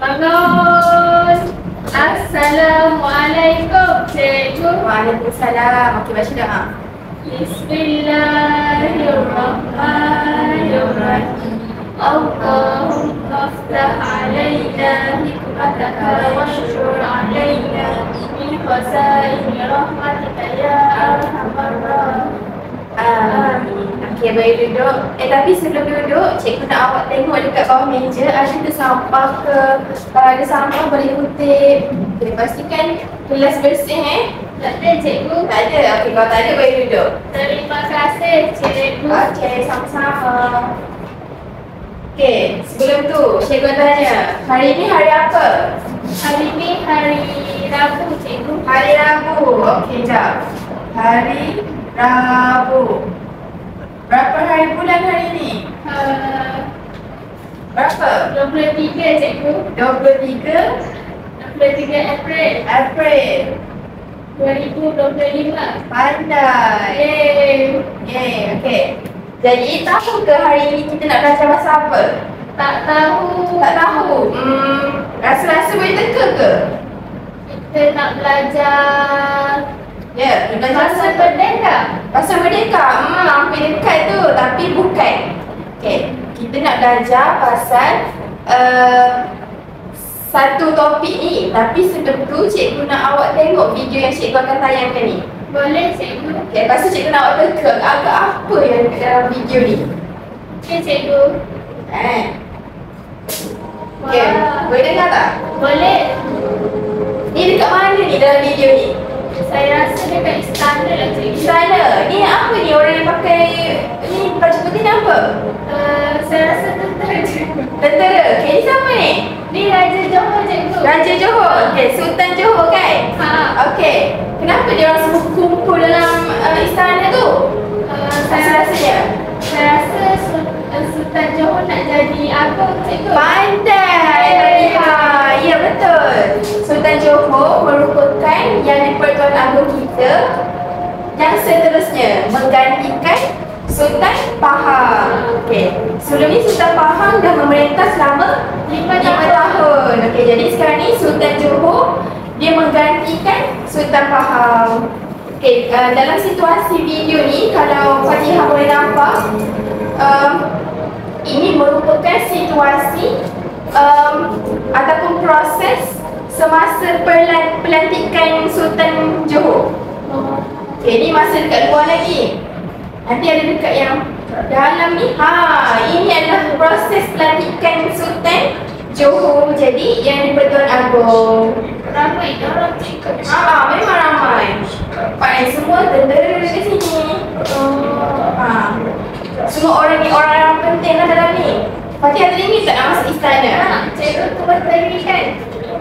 Bangun. Assalamualaikum, cikgu. Waalaikumsalam. Okey, baca doa. Bismillahirrahmanirrahim. Allahumma aftah alaina hikmataka washrur alaina min khazaini rahmatika ya arhamar rahimin. Amin. Okey, baik duduk. Tapi sebelum duduk, cikgu nak awak tengok dekat bawah meja ada sampah ke? Kalau ada sampah boleh kutip. Boleh pastikan kelas bersih Tak ada, cikgu. Tak ada. Okey, kalau tak ada boleh duduk. Terima kasih, cikgu. Okey, sama-sama. Okey, sebelum tu cikgu tanya, hari ni hari apa? Hari ni hari Rabu, cikgu. Hari Rabu. Okey, jap. Hari Rabu. Berapa hari bulan hari ni? Berapa? 23, cikgu. 23 April April 2025. Pandai. Yeay. Okey. Jadi tahu ke hari ni kita nak belajar bahasa apa? Tak tahu. Tak tahu. Rasa-rasa boleh teka ke? Kita nak belajar Ya, belajar Bahasa apa? Merdeka. Bahasa Merdeka. Hampir dekat tu tapi bukan. Okey, kita nak belajar pasal satu topik ni. Tapi sebelum tu cikgu nak awak tengok video yang cikgu akan tayangkan ni. Boleh, cikgu. Okey, lepas tu cikgu nak awak teka agak apa yang dekat dalam video ni. Okey, cikgu. Okey, boleh dengar tak? Boleh. Ni dekat mana ni dalam video ni? Saya rasa dekat istana lah, Di cikgu. sana. Ni apa ni orang yang pakai ni baju putih ni apa? Saya rasa tentera, cikgu. Tentera. Okey, ni siapa ni? Ni Raja Johor, cikgu. Raja Johor. Okey, Sultan Johor kan? Ha. Okey. Kenapa dia orang semua kumpul dalam istana tu? Rasanya? Saya rasa Sultan Johor nak jadi agung, cikgu. Pandai Fariha. Ya, betul. Sultan Johor merupakan yang di-Pertuan Agong kita yang seterusnya menggantikan Sultan Pahang. Okey. Sebelum ni Sultan Pahang dah memerintah selama 5 tahun. Okey, jadi sekarang ni Sultan Johor dia menggantikan Sultan Pahang. Okey, dalam situasi video ni kalau Fatihah boleh nampak ini merupakan situasi ataupun proses semasa pelantikan Sultan Johor. Okey, ni masa dekat luar lagi. Nanti ada dekat yang dalam ni. Ini adalah proses pelantikan Sultan Johor jadi yang di-Pertuan Agong. Ramai orang, cikgu. Memang ramai. Nampak semua tentera dekat sini. Semua orang ni orang penting lah dalam ni. Fatihah teringin tak nak masuk istana? Cikgu tu bertanya kan?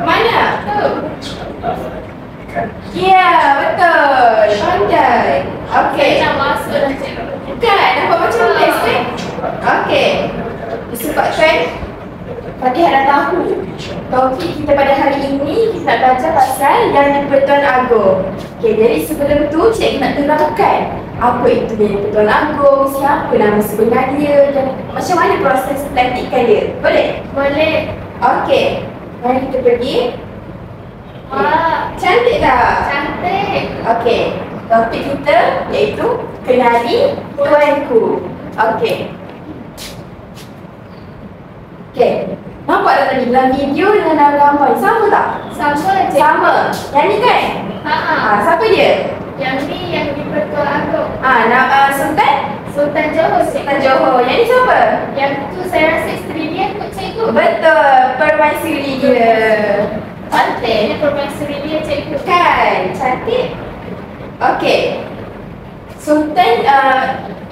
Mana? Tu. Ya, betul. Pandai. Okey. Nak masuk dah, cikgu. Kan? Nampak macam best kan? Okey. Disebabkan Fatihah dah tahu topik kita pada hari ini kita nak belajar pasal yang di-Pertuan Agong. Okey, jadi sebelum tu cikgu nak terangkan apa itu yang di-Pertuan Agong, siapa nama sebenar dia dan macam mana proses pelantikan dia. Boleh? Boleh. Okey. Mari kita pergi. Wah, Cantik tak? cantik. Okey. Topik kita iaitu kenali tuanku. Okey. Okey. Nampak tak tadi dalam video dengan dalam gambar ni sama tak? Sama, cikgu. Sama. Yang ni kan? Siapa dia? Yang ni yang di-Pertuan Agong. Sultan? Sultan Johor, cikgu. Sultan Johor. Yang ni siapa? Yang tu saya rasa isteri dia kot, cikgu. Betul. Permaisuri dia. Cantiknya permaisuri dia, cikgu. Kan? Cantik. Okey. Sultan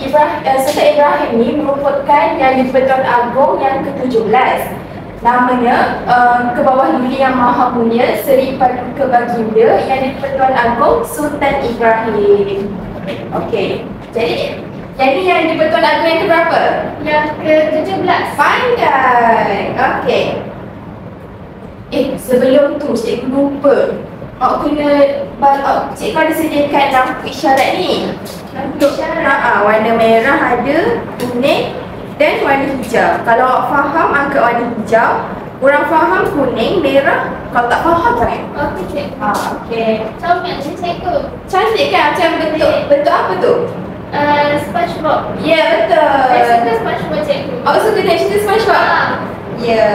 Ibrahim ni merupakan yang di-Pertuan Agong yang ke-17. Namanya ke bawah Duli Yang Maha Mulia Seri Paduka Baginda yang di-Pertuan Agong Sultan Ibrahim. Okey. Jadi yang ni yang di-Pertuan Agong yang keberapa? Yang ke-17. Pandai. Okey. Sebelum tu cikgu lupa. Cikgu ada sediakan lampu isyarat ni. Lampu isyarat. Warna merah ada, kuning dan warna hijau. Kalau awak faham angkat warna hijau, Kurang faham kuning, merah. Kalau tak faham jangan. Okey, cikgu. Okey. Comel ni, cikgu. Cantik kan macam bentuk apa tu? SpongeBob. Ya, betul. Saya suka SpongeBob, cikgu. Oh, suka tengok cerita SpongeBob? Ya.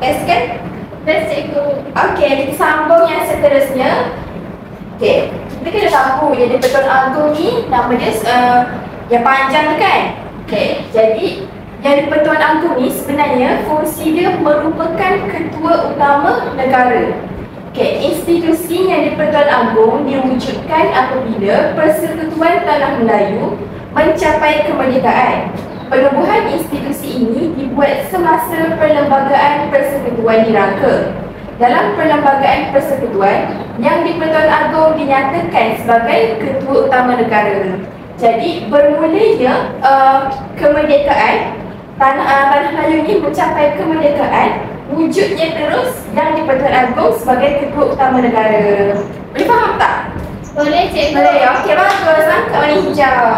Best kan? Best, cikgu. Okey, kita sambung yang seterusnya. Okey, kita kena tahu yang di Pertuan Agong ni nama dia yang panjang tu kan? Okey, jadi yang di Pertuan Agong ni sebenarnya fungsi dia merupakan ketua utama negara. Okey, institusi yang di Pertuan Agong diwujudkan apabila Persekutuan Tanah Melayu mencapai kemerdekaan. Penubuhan institusi ini dibuat semasa Perlembagaan Persekutuan dirangka. Dalam Perlembagaan Persekutuan, yang di Pertuan Agong dinyatakan sebagai ketua utama negara. Jadi bermulanya kemerdekaan Tanah Melayu ini mencapai kemerdekaan, wujudnya terus yang di Pertuan Agong sebagai ketua utama negara. Boleh faham tak? Boleh, cikgu. Boleh. Okey, bagus. Angkat warna hijau.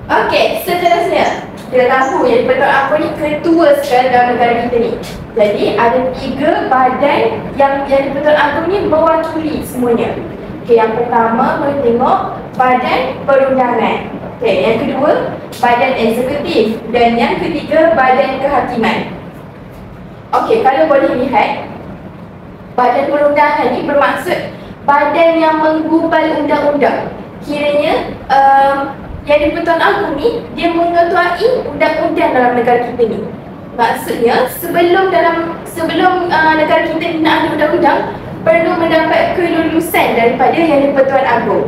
Okey, seterusnya kita tahu yang di Pertuan Agong ni ketua sekali dalam negara kita ni. Jadi ada 3 badan yang di Pertuan Agong ni mewakili semuanya. Okey, yang pertama boleh tengok Badan Perundangan. Okey, yang kedua Badan Eksekutif dan yang ketiga Badan Kehakiman. Okey, kalau boleh lihat Badan Perundangan ni bermaksud badan yang menggubal undang-undang. Kiranya yang di Pertuan Agong ni dia mengetuai undang-undang dalam negara kita ni. Maksudnya sebelum negara kita ni nak ada undang-undang perlu mendapat kelulusan daripada yang di Pertuan Agong.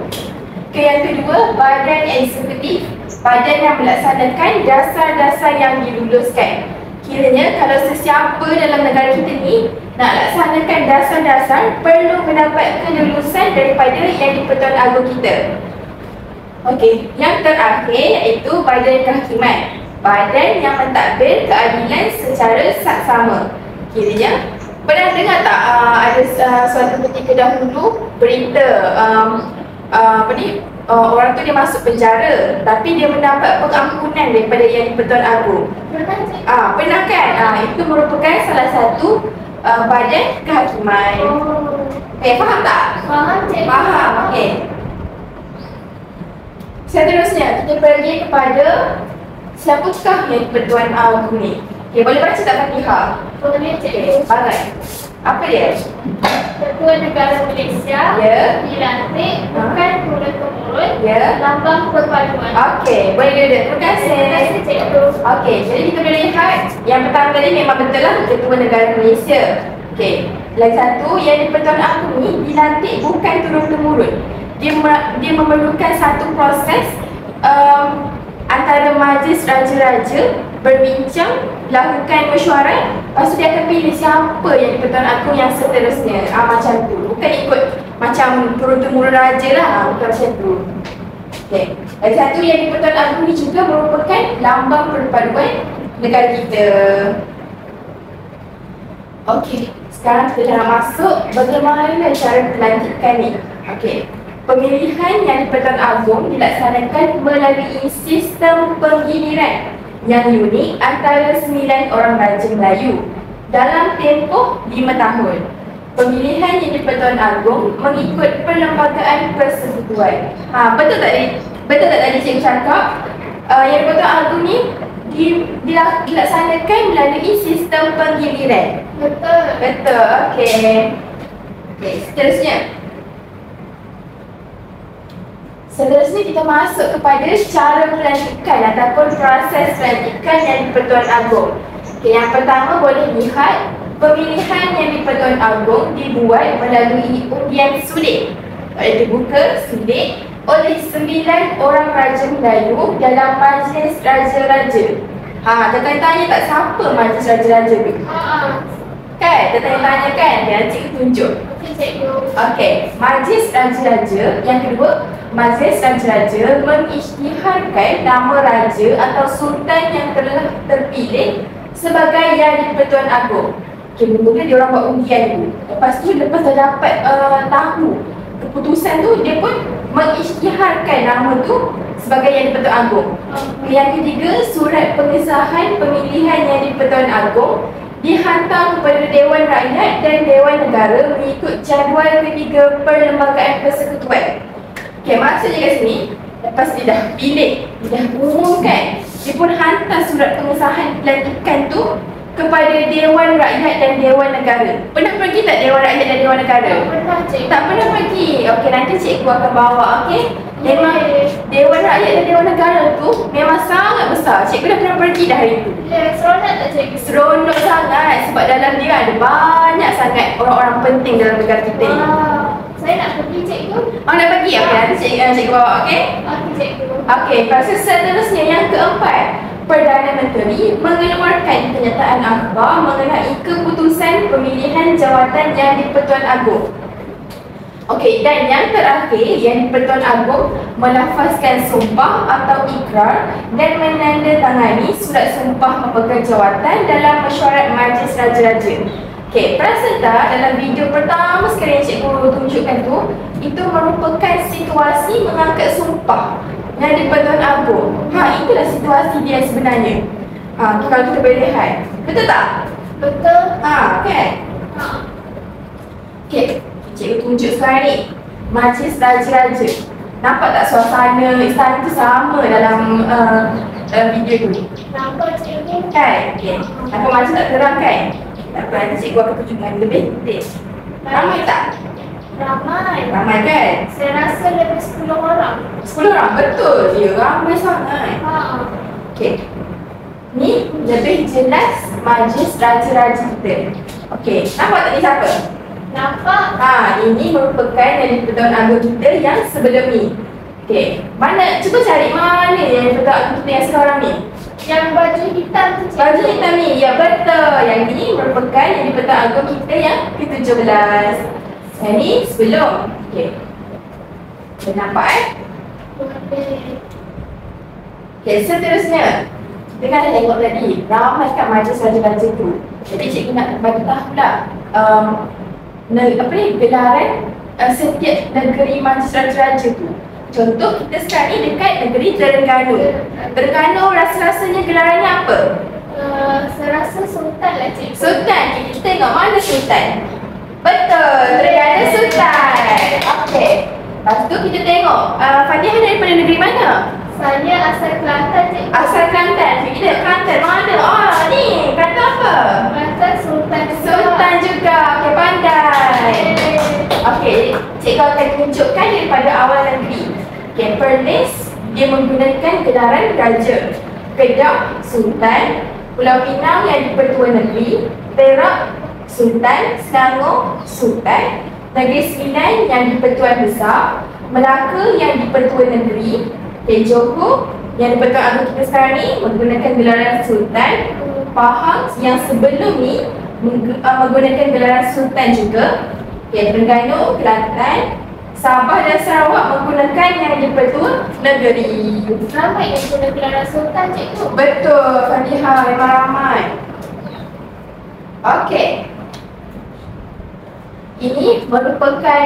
Okey, yang kedua Badan Eksekutif, badan yang melaksanakan dasar-dasar yang diluluskan. Kiranya kalau sesiapa dalam negara kita ni nak laksanakan dasar-dasar perlu mendapat kelulusan daripada yang di Pertuan Agong kita. Okey, yang terakhir iaitu Badan Kehakiman, badan yang mentadbir keadilan secara saksama. Kiranya pernah dengar tak ada suatu ketika dahulu berita orang tu dia masuk penjara tapi dia mendapat pengampunan daripada yang di Pertuan Agong. Pernah kan? Itu merupakan salah satu badan kehakiman. Okey, faham tak? Faham, cikgu. Faham. Okey. Seterusnya kita pergi kepada siapakah yang di Pertuan Agong ni. Okey, boleh baca tak Fatihah? Boleh, cikgu. Okey, bagai. Apa dia? Ketua Negara Malaysia Ya. dilantik bukan turun-temurun, Ya. lambang perpaduan. Okey, boleh duduk. Terima kasih. Terima kasih, cikgu. Okey, jadi kita boleh lihat yang pertama tadi memang betul lah Ketua Negara Malaysia. Okey, lagi satu yang di Pertuan Agong ni dilantik bukan turun-temurun. Dia memerlukan satu proses antara majlis raja-raja berbincang, lakukan mesyuarat, lepas tu dia akan pilih siapa yang di Pertuan Agong yang seterusnya. Macam tu. Bukan ikut macam turun-temurun raja lah, bukan macam tu. Okey. Lagi satu yang di Pertuan Agong ni juga merupakan lambang perpaduan negara kita. Okey, sekarang kita dah masuk bagaimana cara pelantikan ni. Okey. Pemilihan yang di Pertuan Agong dilaksanakan melalui sistem penggiliran yang unik antara 9 orang Raja Melayu dalam tempoh 5 tahun. Pemilihan yang di Pertuan Agong mengikut Perlembagaan Persekutuan. Betul tak tadi cikgu cakap yang di Pertuan Agong ni dilaksanakan melalui sistem penggiliran. Betul. Betul. Okey. Okey, seterusnya kita masuk kepada cara pelantikan ataupun proses pelantikan yang di Pertuan Agong. Okey, yang pertama boleh lihat pemilihan yang di Pertuan Agong dibuat melalui undian sulit. Dibuka sulit oleh 9 orang Raja Melayu dalam Majlis Raja-Raja. Tertanya-tanya tak siapa Majlis Raja-Raja tu? Kan? Tertanya-tanya kan? Nanti cikgu tunjuk. Okey, cikgu. Okey, Majlis Raja-Raja. Yang kedua, Majlis Raja-Raja mengisytiharkan nama raja atau sultan yang telah terpilih sebagai yang di Pertuan Agong. Okey, mula-mula dia orang buat undian tu. Lepas tu, lepas dah dapat tahu keputusan tu, dia pun mengisytiharkan nama tu sebagai yang di Pertuan Agong. Yang ketiga, surat pengesahan pemilihan yang di Pertuan Agong dihantar kepada Dewan Rakyat dan Dewan Negara mengikut jadual ketiga Perlembagaan Persekutuan. Okey, maksudnya kat sini, lepas dia dah pilih, dia dah umumkan, dia pun hantar surat pengesahan pelantikan tu kepada Dewan Rakyat dan Dewan Negara. Pernah pergi tak Dewan Rakyat dan Dewan Negara? Tak pernah, cikgu. Tak pernah pergi. Okey, nanti cikgu akan bawa, okey? Memang Dewan Rakyat dan Dewan Negara tu memang sangat besar. Cikgu dah pernah pergi dah hari tu. Ya, seronok tak cikgu? Seronok sangat sebab dalam dia ada banyak sangat orang-orang penting dalam negara kita ni. Saya nak pergi cikgu. Oh, nak pergi? Okey, nanti cikgu bawa, okey? Okey cikgu. Okey, proses seterusnya yang keempat. Perdana Menteri mengeluarkan kenyataan akhbar mengenai keputusan pemilihan jawatan yang di-Pertuan Agong. Okey, dan yang terakhir, yang di-Pertuan Agong melafazkan sumpah atau ikrar dan menandatangani surat sumpah memegang jawatan dalam mesyuarat Majlis Raja-Raja. Okey, praserta dalam video pertama sekali yang cikgu tunjukkan tu, itu merupakan situasi mengangkat sumpah yang di-Pertuan Agong. Itulah situasi dia sebenarnya. Kalau kita boleh lihat. Betul tak? Betul. Kan? Okey, cikgu tunjuk sekarang ni. Majlis Raja-Raja. Nampak tak suasana istana tu sama dalam video tu? Nampak cikgu. Kan? Okey. Nampak macam tak terang kan? Tak apa, nanti cikgu akan tunjukkan lebih detail. Ramai tak? Ramai. Ramai kan? Saya rasa lebih 10 orang. 10 orang? Betul. Ya, ramai sangat. Okey. Ni lebih jelas Majlis Raja-Raja kita. Okey, nampak tak ni siapa? Nampak. Ini merupakan yang di-Pertuan Agong kita yang sebelum ni. Okey, mana, cuba cari mana yang di-Pertuan Agong kita yang sekarang ni? Yang baju hitam tu cikgu. Baju hitam ni, ya betul. Yang ni merupakan yang di-Pertuan Agong kita yang ke-17. Yang ni sebelum. Okey. Dah nampak Boleh. Okey, seterusnya. Kita kan dah tengok tadi, ramai kan Majlis Raja-Raja tu. Jadi cikgu nak bagi tahu pula gelaran setiap negeri Majlis Raja-Raja tu. Contoh kita sekarang ni dekat negeri Terengganu. Terengganu rasa-rasanya gelarannya apa? Saya rasa sultan lah cikgu. Sultan. Kita tengok mana sultan. Betul, Terengganu sultan. Okey. Lepas tu kita tengok Fatihah daripada negeri mana? Saya asal Kelantan cikgu. Asal Kelantan. Kita Kelantan mana? Ni Kelantan apa? Kelantan sultan. Sultan juga. Okey, pandai. Okey, cikgu akan tunjukkan daripada awal negeri. Okey, Perlis dia menggunakan gelaran raja. Kedah Sultan, Pulau Pinang yang di-Pertuan Negeri, Perak Sultan, Selangor Sultan, Negeri Sembilan yang di-Pertuan Besar, Melaka yang di-Pertuan Negeri, Johor yang di-Pertuan Agong kita sekarang ni menggunakan gelaran Sultan, Pahang yang sebelum ni menggunakan gelaran Sultan juga, Terengganu, Kelantan, Sabah dan Sarawak menggunakan yang di-Pertuan Negeri. Ramai yang guna gelaran sultan cikgu. Betul, Fatihah, memang ramai. Okey. Ini merupakan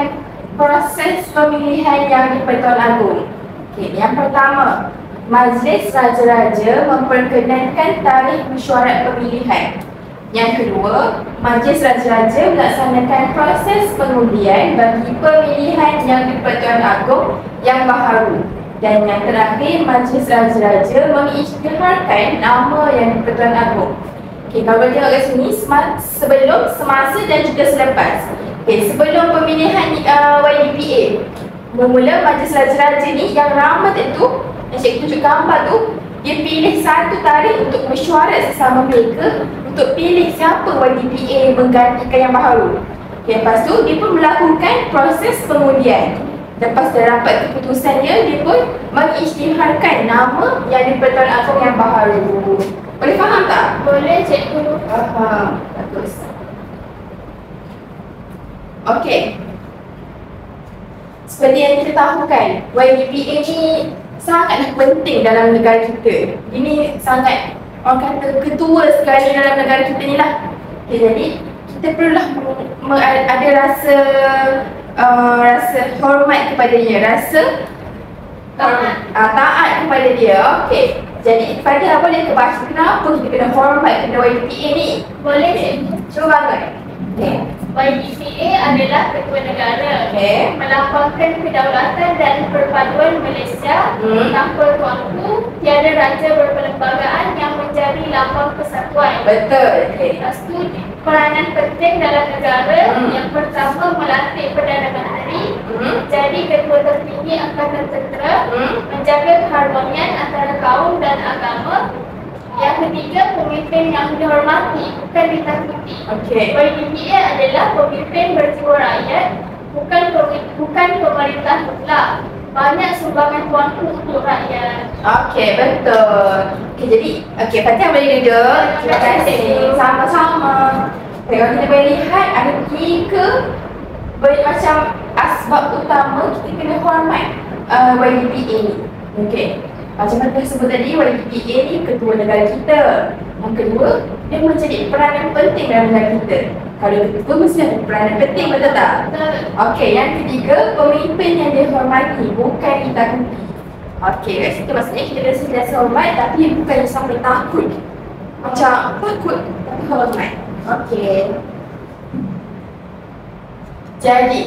proses pemilihan yang di-Pertuan Agong. Okey, yang pertama, Majlis Raja-Raja memperkenankan tarikh mesyuarat pemilihan. Yang kedua, Majlis Raja-Raja melaksanakan proses pengundian bagi pemilihan yang di-Pertuan Agong yang baharu. Dan yang terakhir, Majlis Raja-Raja mengisytiharkan nama yang di-Pertuan Agong. Okey, kalau boleh tengok kat sini, sebelum, semasa dan juga selepas. Okey, sebelum pemilihan YDPA, bermula Majlis Raja-Raja ni yang ramai tu, yang cikgu tunjuk gambar tu, dia pilih satu tarikh untuk mesyuarat sesama mereka untuk pilih siapa YDPA menggantikan yang baharu. Okay, lepas tu dia pun melakukan proses pengundian. Lepas dah dapat keputusannya, dia pun mengisytiharkan nama yang di-Pertuan Agong yang baharu. Boleh faham tak? Boleh cikgu. Faham. Bagus. Okey. Seperti yang kita tahu kan, YDPA ni sangatlah penting dalam negara kita. Ini sangat, orang kata, ketua sekali dalam negara kita ni lah. Okay, jadi kita perlulah ada rasa hormat kepada dia, rasa taat kepada dia. Okey. Jadi Fatiha boleh ke baca kenapa kita kena hormat kepada YPA ni? Boleh cikgu. Cuba bangga. Okay. YPA adalah ketua negara. Okay. Melambangkan kedaulatan dan perpaduan Malaysia tanpa tuanku, tiada raja berperlembagaan yang menjadi lambang persatuan. Betul. Okay. Lepas tu, peranan penting dalam negara yang pertama melantik Perdana Menteri, jadi ketua tertinggi Angkatan Tentera, menjaga keharmonian antara kaum dan agama. Yang ketiga, pemimpin yang dihormati, bukan ditakuti. Okay. YPA adalah pemimpin berjiwa rakyat, bukan pemerintah mutlak. Banyak sumbangan tuanku untuk rakyat. Okey, betul. Okey, jadi Fatiha boleh duduk. Terima kasih. Sama-sama. Okay, kalau kita boleh lihat ada 3 macam asbab utama kita kena hormat YPA ni. Okey. Macam mana kita sebut tadi, YPA ni ketua negara kita. Yang kedua, dia menjadi peranan penting dalam negara kita. Kalau ketua mesti ada peranan penting, betul tak? Betul. Okey, yang ketiga, pemimpin yang dihormati, bukan ditakuti. Okey, kat situ maksudnya kita dah sentiasa hormat tapi bukan sampai takut. Macam takut tapi hormat. Okey. Jadi,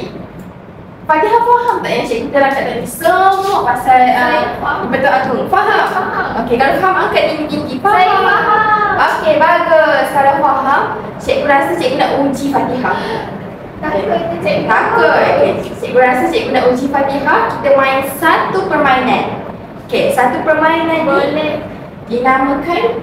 Fatiha faham tak yang cikgu terangkan tadi? Semua pasal Betul Agung. Faham? Okey, kalau faham angkat tinggi-tinggi. Faham? Saya faham. Okey, bagus. Kalau faham, cikgu rasa cikgu nak uji Fatiha. Takut ke cikgu? Takut. Okay. Cikgu rasa cikgu nak uji Fatiha. Kita main satu permainan. Okey, satu permainan Boleh. dinamakan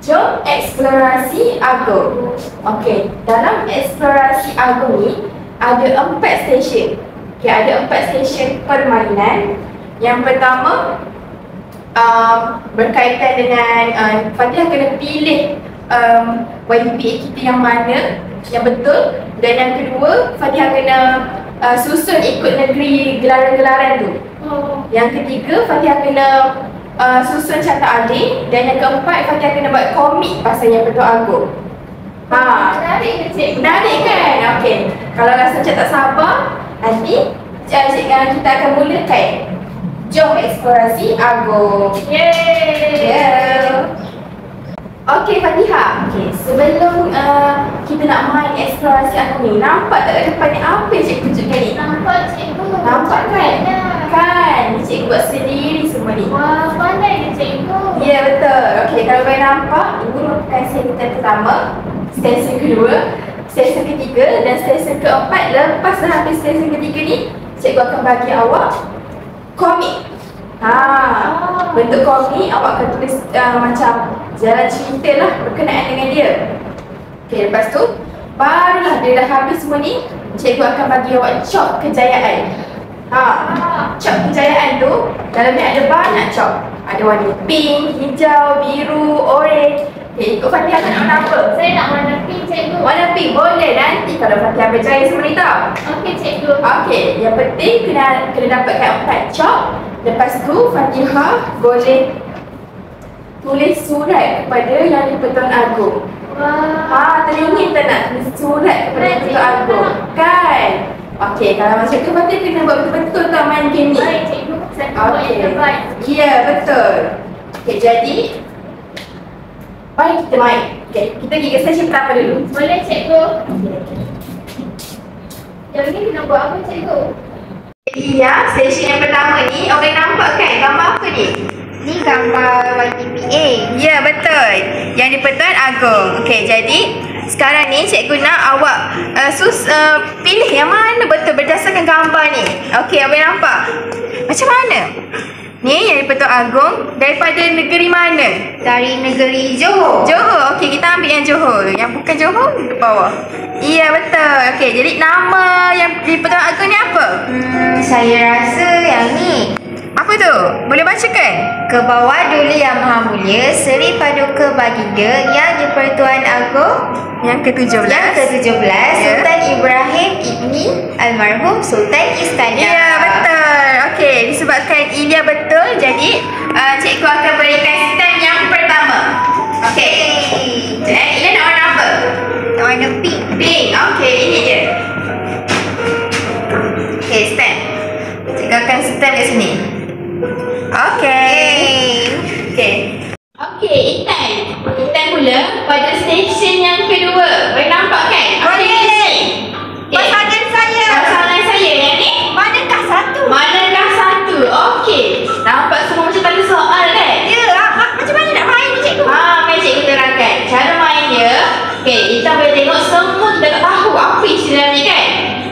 Jom Eksplorasi Agung. Okey, dalam eksplorasi Agung ni ada 4 stesen. Okey, ada 4 stesen permainan. Yang pertama berkaitan dengan Fatiha kena pilih YPA kita yang mana yang betul, dan yang kedua Fatiha kena susun ikut negeri gelaran-gelaran tu. Yang ketiga Fatiha kena susun carta adik, dan yang keempat Fatiha kena buat komik pasal yang betul Agung. Menarik ke cikgu? Menarik kan? Okey. Kalau rasa macam tak sabar, nanti kita akan mulakan Jom Eksplorasi Agung. Yeay. Yeah. Okey Fatiha. Okey, sebelum kita nak main eksplorasi Agung ni, nampak tak kat depan ni apa yang cikgu tunjukkan ni? Nampak cikgu. Nampak kan? Cantiknya. Kan? Ni cikgu buat sendiri semua ni. Wah, pandai ke cikgu? Ya, betul. Okey, kalau boleh nampak, ini merupakan stesen pertama, stesen kedua, stesen ketiga dan stesen keempat. Lepas dah habis stesen ketiga ni, cikgu akan bagi awak komik. Bentuk komik, awak akan tulis macam jalan cerita lah berkenaan dengan dia. Okey, lepas tu barulah dia dah habis semua ni, cikgu akan bagi awak cop kejayaan. Cop kejayaan tu dalam ni ada banyak cop. Ada warna pink, hijau, biru, oren. Okey, ikut Fatiha nak warna apa? Saya nak warna pink cikgu. Warna pink boleh nanti kalau Fatiha berjaya semua ni tau. Okey cikgu. Okey, yang penting kena dapatkan 4 cop. Lepas tu Fatiha boleh tulis surat kepada Yang di-Pertuan Agong. Wah. Teringin tak nak tulis surat kepada Yang di-Pertuan Agong? Kan? Okey, kalau macam tu Fatiha kena buat betul-betul tau main game ni. Baik cikgu. Saya buat yang terbaik. Ya, betul. Okey, jadi mari kita main. Okey, kita pergi ke sesi pertama dulu. Boleh cikgu. Yang ni kena buat apa cikgu? Ya, stesen yang pertama ni, orang nampak kan gambar apa ni? Ni gambar YPA. Ya, betul. Yang di-Pertuan Agong. Okey, jadi sekarang ni cikgu nak awak pilih yang mana betul berdasarkan gambar ni. Okey, awak nampak? Macam mana? Ni yang di-Pertuan Agong daripada negeri mana? Dari negeri Johor. Johor. Okey, kita ambil yang Johor. Yang bukan Johor ke bawah. Iya, betul. Okey, jadi nama yang di-Pertuan Agong ni apa? Saya rasa yang ni. Apa tu? Boleh bacakan? Ke bawah dulu Yang Maha Mulia Seri Paduka Baginda Yang di-Pertuan Agong Yang ke-17. Yang ke-17 Sultan Ibrahim Ibni Almarhum Sultan Istana. Ya, betul. Okey, disebabkan Ilya betul, jadi cikgu akan berikan stamp yang pertama. Okey. Ilya nak warna apa? Warna pink. Pink. Okey, ini je. Okey, stamp. Cikgu akan stamp kat sini. Okey.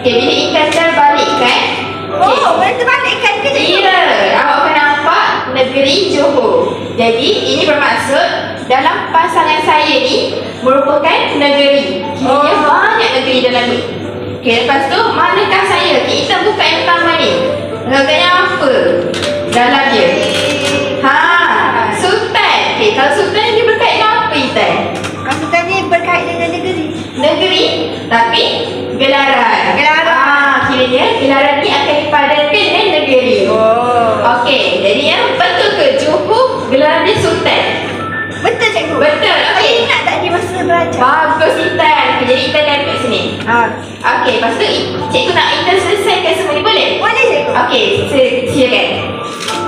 Okey, bila ikan terbalikkan. Oh, boleh terbalikkan ke cikgu? Ya, awak akan nampak negeri Johor. Jadi ini bermaksud dalam pasangan saya ni merupakan negeri. Kiranya banyak negeri dalam ni. Okey, lepas tu manakah saya? Kita buka yang pertama ni. Agaknya apa dalam dia? Ha, Sultan. Okey, kalau Sultan dia berkait dengan apa, Intan? Maksudnya ni berkait dengan negeri. Negeri, tapi gelaran. Kiranya gelaran ni akan dipadankan dengan negeri. Okey, jadi yang betul ke Johor gelaran dia Sultan? Betul cikgu. Betul. Saya Okey. ingat tadi masa belajar. Bagus Intan. Okay, jadi Intan dah kat sini. Okey, lepas tu cikgu nak Intan selesaikan semua ni boleh? Boleh cikgu. Okey, silakan.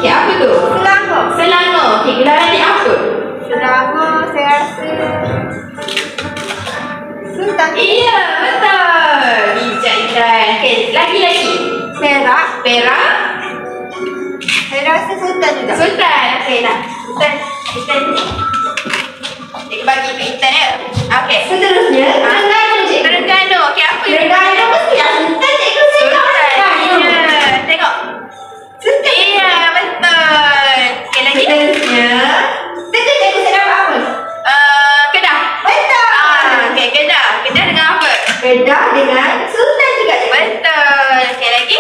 Okey, apa tu? Selangor. Selangor. Okey, gelaran dia apa? Selangor saya rasa Sultan. Iya, betul. Bijak Intan. Okey, lagi-lagi. Perak. Perak. Saya rasa Sultan juga. Sultan. Okey, nah. Intan ni. Cikgu bagi ke Intan ya. Okey. Seterusnya, Terengganu cikgu. Terengganu. Okey, apa ini? Terengganu mesti dah Sultan cikgu. Sultan. Iya. Tengok. Sultan. Iya, betul. Okey, lagi. Seterusnya, Terengganu cikgu saya dapat apa? Kedah. Betul. Okey, Kedah. Kedah dengan apa? Kedah dengan Sultan juga cikgu. Betul. Okey, lagi.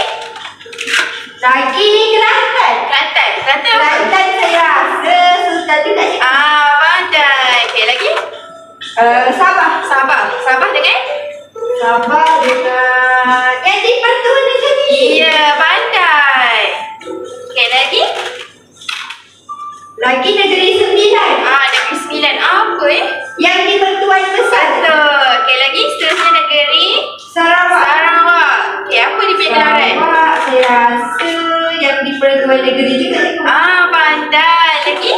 Lagi ni Kelantan. Kelantan. Kelantan apa? Kelantan saya rasa Sultan juga cikgu. Pandai. Okey, lagi. Sabah. Sabah. Sabah dengan? Sabah dengan yang di Pertuan Negeri. Iya, pandai. Okey, lagi. Lagi Negeri Sembilan. Negeri Sembilan. Apa Yang di Pertuan Besar. Betul. Okey, lagi. Seterusnya negeri Sarawak. Sarawak. Okey, apa dia punya gelaran? Sarawak saya rasa yang di Pertuan Negeri juga cikgu. Pandai. Lagi?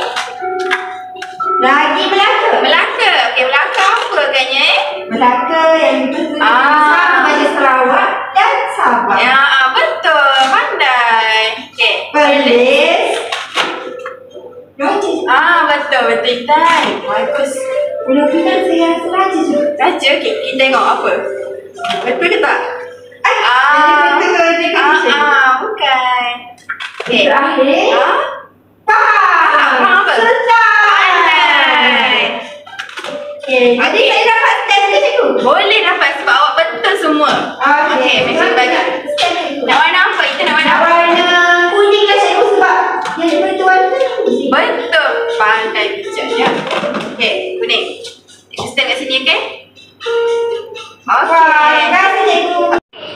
Lagi Melaka. Melaka. Okey, Melaka apa agaknya Melaka yang di Pertuan Negeri sama je Sarawak dan Sabah. Ya, betul. Pandai. Okey. Perlis. Raja. Betul. Betul, Intan. Bagus. Pulau Pinang saya rasa Raja juga. Raja. Okey, kita tengok apa. Betul ke tak? Jadi Pertuan Negeri. Bukan. Okey. Terakhir. Faham apa? Pandai. Okay. Jadi saya dapat stem ke cikgu? Boleh dapat sebab awak betul semua. Okey, macam bagi. Nak warna apa? Kita nak warna apa? Warna kuning lah cikgu sebab yang di Pertuan Negeri. Betul. Pandai bijaknya. Okey, kuning. Cikgu stand kat sini, okey? Terima kasih cikgu.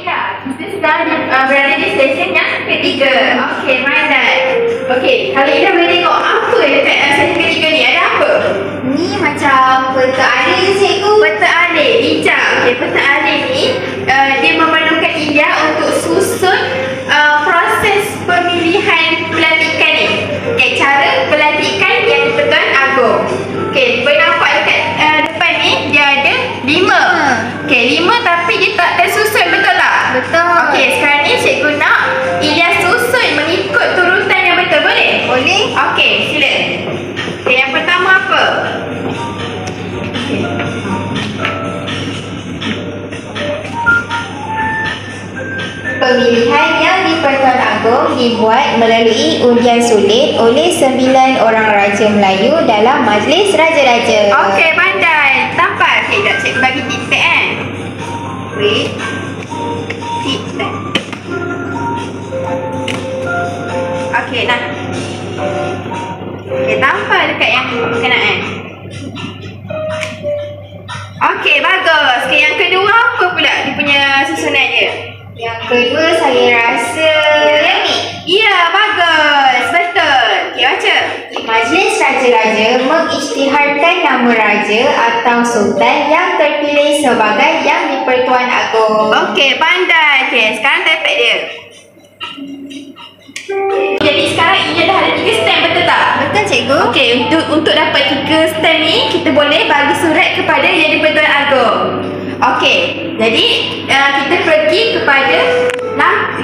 Ya, kita sedang berada di stesen yang ketiga. Okey, pandai. Okey, kali ini boleh tengok apa dekat stesen ketiga ni? Ada apa? Ni macam peta alih je cikgu. Peta alih, bijak. Okey, peta alih ni dia memerlukan India untuk susun proses pemilihan pelantikan ni. Okey, cara pelantikan yang di Pertuan Agong. Okey, boleh nampak dekat depan ni dia ada 5. Okey, 5 tapi dia tak tersusun, betul tak? Betul. Okey, sekarang ni cikgu nak Ilyas susun mengikut turutan yang betul, boleh? Boleh. Okey, sila. Okey, yang pertama apa? Pemilihan yang di Pertuan Agong dibuat melalui undian sulit oleh 9 orang Raja Melayu dalam Majlis Raja-Raja. Okey, pandai. Tampak. Okey, tak cikgu bagi tip tag kan? Wait. Tip tag. Okey, nah. Okey, tampak dekat yang berkenaan. Okey, bagus. Okey, yang kedua apa pula dia punya susunan dia? Yang kedua saya rasa yang ni. Ya, bagus. Betul. Okey, baca. Majlis Raja-Raja mengisytiharkan nama Raja atau Sultan yang terpilih sebagai Yang di-Pertuan Agong. Okey, pandai. Okey, sekarang tepek dia. Jadi sekarang ini dah ada 3 stem, betul tak? Betul cikgu. Okey, untuk dapat 3 stem ni kita boleh bagi surat kepada Yang di-Pertuan Agong. Okey, jadi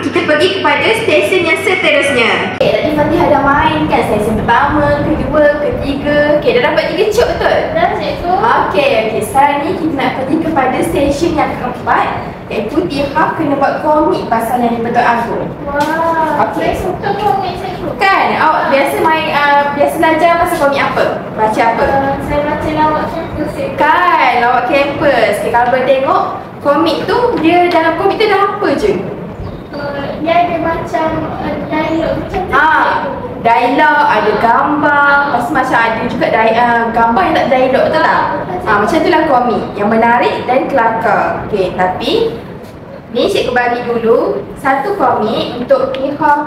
kita pergi kepada stesen yang seterusnya. Okey, tadi Fatih ada main kan stesen pertama, kedua, ketiga. Okey, dah dapat 3 cuk, betul? Dah cikgu. Okey, sekarang ni kita nak pergi kepada stesen yang keempat. Iaitu Tiha kena buat komik pasal yang di-Pertuan Agong. Wah, Okey. saya suka komik cikgu. Kan? Awak biasa main, biasa belajar pasal komik apa? Baca apa? Saya baca lawak kampus cikgu. Kan, lawak kampus. Okay, kalau boleh tengok komik tu, dia dalam komik tu dah apa je? Dia ada macam dialog macam tu cikgu. Dialog, ada gambar, lepas tu macam ada juga gambar yang tak dialog, betul tak? Macam itulah komik yang menarik dan kelakar. Okay, tapi ni cikgu bagi dulu satu komik untuk pihak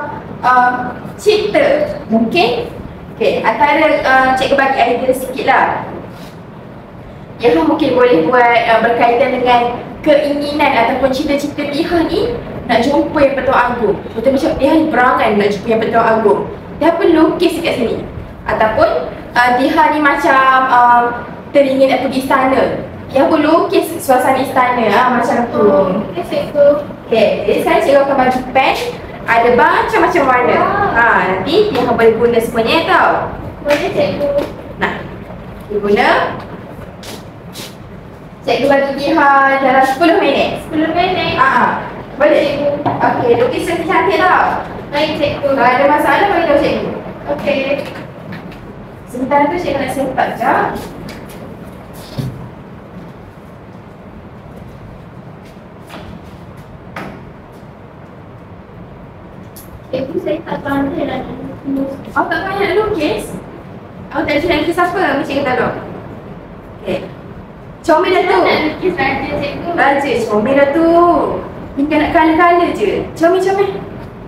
cerita. Mungkin okay, antara cikgu bagi idea sikit lah. Yang mungkin boleh buat berkaitan dengan keinginan ataupun cita-cita pihak ni nak jumpa yang Pertuan Agong. Betul macam pihak ni berangan nak jumpa yang Pertuan Agong. Dia pun lukis dekat sini. Ataupun pihak ni macam teringin nak pergi istana. Dia pun lukis suasana istana macam tu. Okey cikgu. Okay, jadi sekarang cikgu akan bagi pen. Ada macam-macam warna. Nanti dia akan boleh guna semuanya tau. Boleh cikgu. Nah, dia guna. Cikgu bagi pihak dalam 10 minit. 10 minit. Boleh? Okey, lukis cantik tau. Baik cikgu. Kalau ada masalah, bagi tahu cikgu. Okey. Sebentar tu cikgu nak sempat sekejap. Cikgu saya tak pandai lah lukis. Awak tak banyak nak lukis? Awak tak nak lukis apa? Mesti cikgu tolong. Okey. Comel dah tu. Nak lukis raja cikgu. Raja, comel dah tu. Tinggal nak colour-colour je. Comel-comel.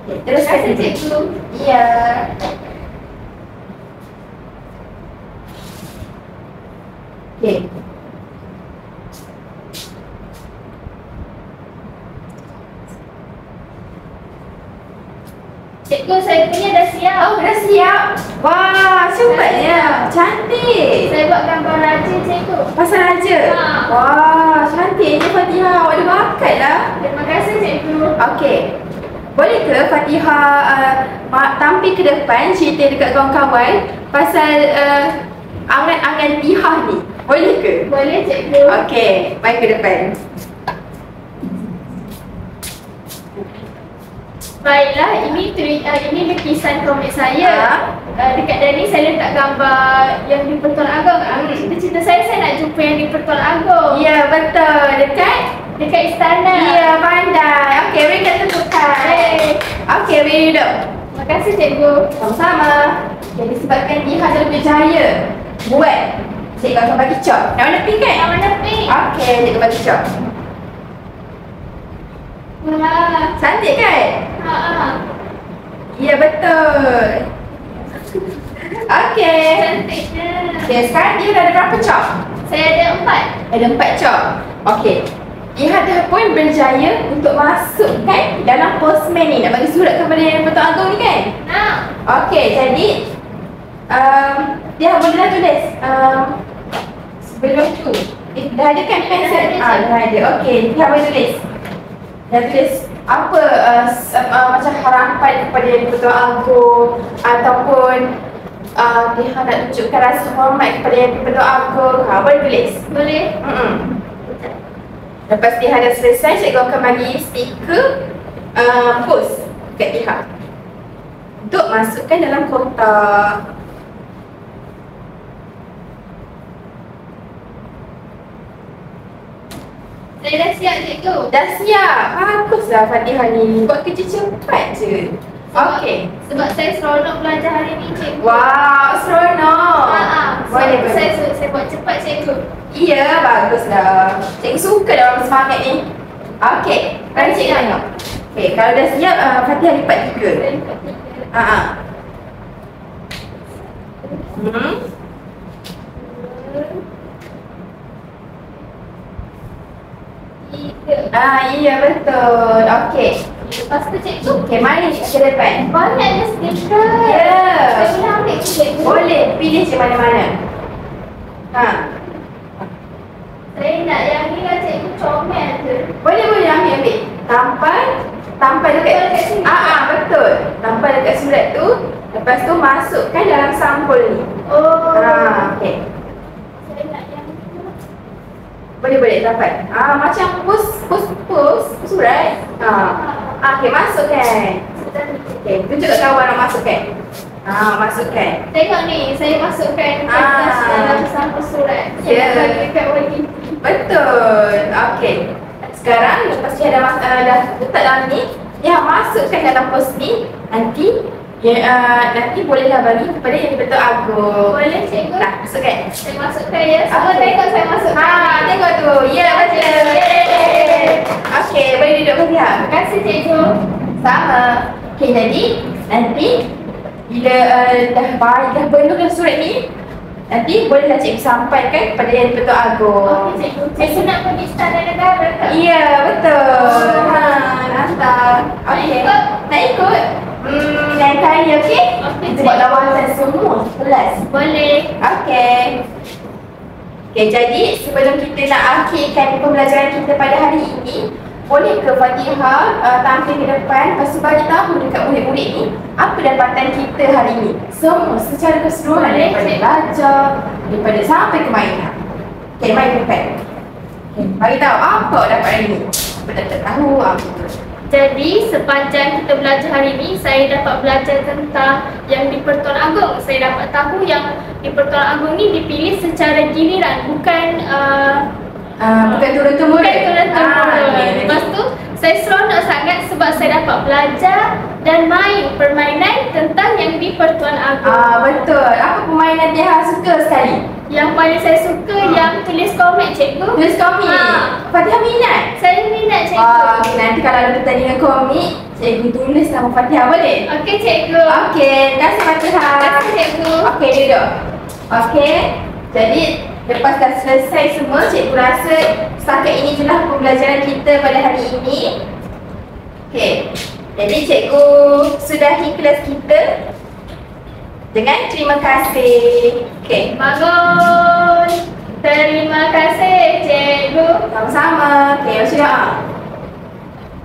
Okey, terus Terima kasih kata cikgu. Ya. Okey. Cikgu, saya punya dah siap. Oh, dah siap. Wah, cepatnya. Cantik. Saya buat gambar raja cikgu. Pasal raja? Wah, cantiknya Fatihah. Awak ada bakat lah. Terima kasih cikgu. Okey. Boleh ke Fatihah tampil ke depan cerita dekat kawan-kawan pasal angan-angan pihak ni? Boleh ke? Boleh cikgu. Okey, mari ke depan. Baiklah, ini lukisan komik saya. Dekat dari saya letak gambar yang di Pertuan Agong. Cita-cita saya nak jumpa yang di Pertuan Agong. Ya, betul. Dekat istana. Ya, pandai. Okey, beri kat tepukan. Okey, beri duduk. Terima kasih cikgu. Sama-sama. Jadi sebabkan dia ada berjaya buat, cikgu akan bagi cop. Nak warna pink kan? Yang mana pink? Okey, cikgu bagi cop. Wah. Cantik kan? Ya, betul. Okey. Cantiknya. Okey, sekarang dia dah ada berapa cop? Saya ada 4. Ada 4 cop. Okey. Dia dah pun berjaya untuk masukkan dalam postman ni. Nak bagi surat kepada yang Pertuan Agong ni kan? Nak. Okey, jadi dia bolehlah tulis sebelum tu. Dah ada kan pensel? Dah ada. Okey, dia boleh tulis. Dah tulis apa macam harapan kepada yang Pertuan Agong ataupun dia nak tunjukkan rasa hormat kepada yang Pertuan Agong. Boleh tulis? Boleh. Lepas dia dah selesai, cikgu akan bagi stiker post kat pihak untuk masukkan dalam kotak. Saya dah siap cikgu. Dah siap. Baguslah Fatihah ni. Buat kerja cepat je. Okey. Sebab saya seronok belajar hari ni cikgu. Wow, seronok. Boleh, boleh. Saya buat cepat cikgu. Ya, baguslah. Cikgu suka dah orang semangat ni. Okey, mari cikgu tengok. Okey, kalau dah siap, Fatihah lipat 3. Iya betul. Okey. Lepas tu cikgu. Okey, mari ke depan. Banyaknya stiker. Ya. Saya boleh ambil ke cikgu? Boleh, pilih je mana-mana. Saya nak yang ni lah cikgu, comel je. Boleh ambil. Tampal dekat sini. Betul. Tampal dekat surat tu. Lepas tu masukkan dalam sampul ni. Oh. Okey. Saya nak yang ni lah. Boleh dapat. Macam pus surat. Okey, masukkan. Okey, tunjuk kat kawan nak masukkan. Masukkan. Tengok ni, saya masukkan kertas dalam sampul surat. Ya. Saya bagi dekat YTP. Betul. Okey. Sekarang lepas dia dah letak dalam ni, dia masukkan dalam pos ni. Nanti bolehlah bagi kepada yang dibentuk agung. Boleh cikgu? Nah, masukkan. Saya masukkan ya. Semua Okey. tengok saya masukkan. Tengok tu. Ya, betul. Okey, boleh duduk ke dia? Terima kasih cikgu. Sama. Okey, jadi nanti bila dah penuhkan surat ni, nanti bolehlah cikgu sampaikan kepada yang dibentuk agung. Okey cikgu. Cikgu nak pergi Istana Negara ke? Ya, betul. Hantar. Okey. ikut? Nak ikut? Lain kali, okey? Okey, Kita buat lawatan semua kelas. Boleh. Okey. Okey, jadi sebelum kita nak akhirkan pembelajaran kita pada hari ini, boleh ke Fatihah tampil ke depan, lepas tu bagi tahu dekat murid-murid ni apa dapatan kita hari ini. Semua secara keseluruhan, Boleh, daripada cikgu. belajar, daripada sampai ke mainan. Okey, main depan. Okey, bagi tahu apa dapat hari ini. Apa tak tahu, apa. Jadi sepanjang kita belajar hari ini, saya dapat belajar tentang yang di Pertuan Agong. Saya dapat tahu yang di Pertuan Agong ni dipilih secara giliran, bukan Bukan turun-temurun. bukan turun-temurun. Okey, Lepas tu saya seronok sangat sebab saya dapat belajar dan main permainan tentang yang di Pertuan Agong. betul. Apa permainan dia suka sekali? Yang paling saya suka yang tulis komik cikgu. Tulis komik. Fatihah minat. Saya minat cikgu. Okey, nanti kalau ada pertandingan komik, cikgu tulis nama Fatihah, boleh? Okey cikgu. Okey, terima kasih Fatihah. Terima kasih cikgu. Okey, duduk. Okey, jadi lepas dah selesai semua, cikgu rasa setakat ini je lah pembelajaran kita pada hari ini. Okey, jadi cikgu sudahi kelas kita dengan terima kasih. Okey, Bangun. Terima kasih cikgu. sama-sama. Okey, baca doa.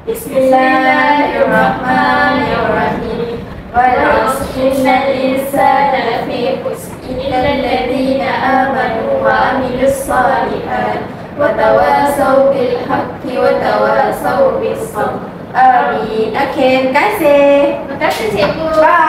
Bismillahirrahmanirrahim. Wal-'asri insana lafi khusr illa alladhina amanu wa 'amilus shalihat wa tawasaw bil haqqi wa tawasaw bis sabr. Amin. Okey, terima kasih. Terima kasih cikgu. Bye.